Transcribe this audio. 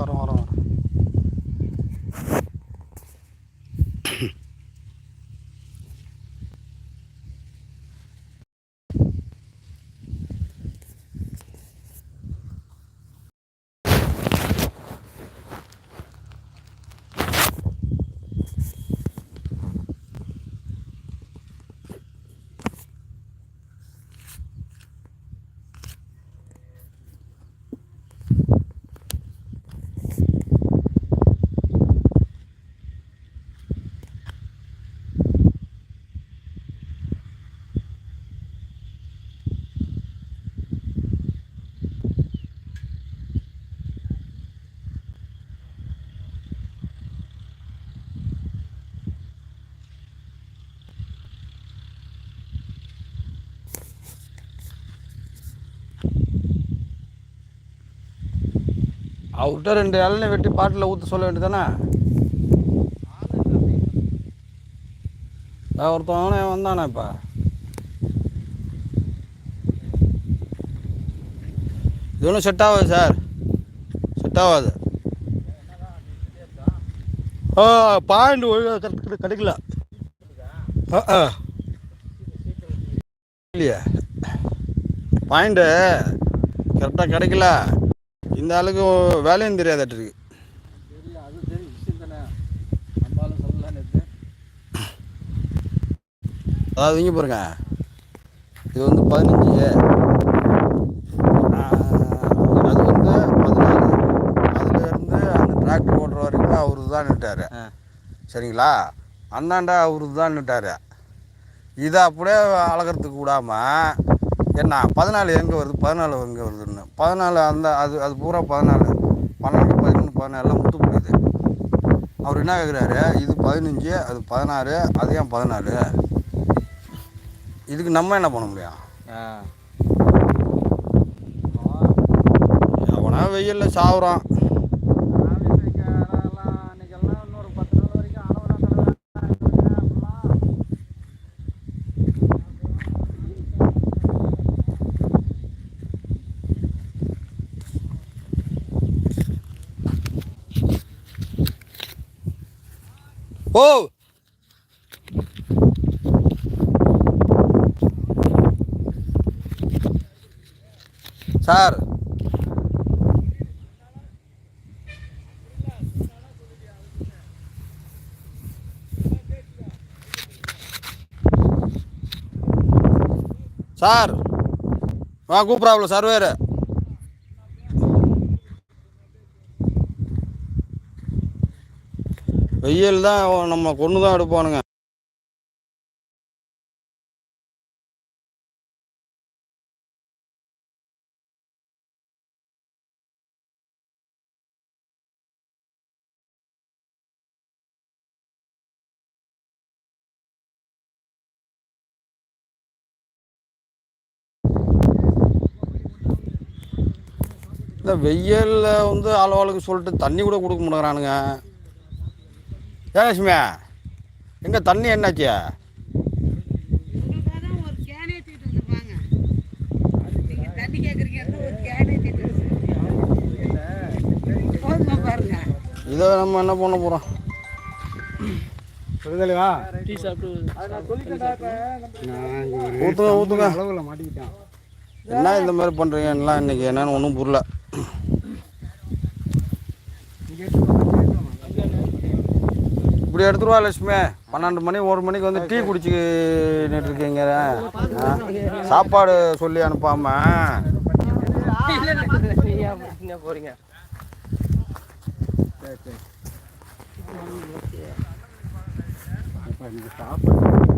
வரோம் வரோம். அவர்கிட்ட 2 இளநீ வெட்டி பாட்டில் ஊற்ற சொல்ல வேண்டியதானே? ஒருத்தவனே வந்தானே இப்போ. இது ஒன்றும் செட் ஆகாது சார், செட் ஆகாது. பாயிண்ட் ஒழுங்காக கிடைக்கல. இல்லையா பாயிண்ட்டு கரெக்டாக கிடைக்கல. இந்த ஆளுக்கு வேலையும் தெரியாதாட்டு இருக்கு. அதாவது இங்கே பாருங்க, இது வந்து 15, அது வந்து 14. அதுலேருந்து அந்த டிராக்டர் ஓட்டுற வரைக்கும் அவரு தான் நிட்டார். சரிங்களா? அந்தாண்டா அவரு தான் நிட்டார். இதை அப்படியே அழகிறதுக்கு விடாமல் என்ன 14 எங்கே வருது, 14 எங்கே வருதுன்னு 14 அந்த அது பூரா 14, 12, 13, 14 முத்து போடுது. அவர் என்ன கேட்குறாரு, இது 15, அது 16, அது ஏன் 14? இதுக்கு நம்ம என்ன பண்ண முடியும்? எவனா வெயிலில் சாவுறான். ஓ சார், சார் கூப்பிட்றாப்புல சர்வேரு. வெயில் தான் நம்ம கொண்டு தான் எடுப்பானுங்க. இந்த வெயிலில் வந்து ஆளுக்கு சொல்லிட்டு தண்ணி கூட கொடுக்க மாட்டேங்கிறானுங்க. ஏலட்சுமியா, எங்கே தண்ணி என்னாச்சு? இதை நம்ம என்ன பண்ண போகிறோம்? ஊற்றுங்க அளவில் மாட்டிக்கிட்டேன். என்ன இந்த மாதிரி பண்ணுறீங்க எல்லாம் இன்றைக்கி என்னன்னு ஒன்றும் புரியல. இப்படி எடுத்துருவா லட்சுமி. 12 மணி 1 மணிக்கு வந்து டீ குடிச்சுக்கிட்டு இருக்கீங்க. சாப்பாடு சொல்லி அனுப்பாம போறீங்க. சாப்பாடு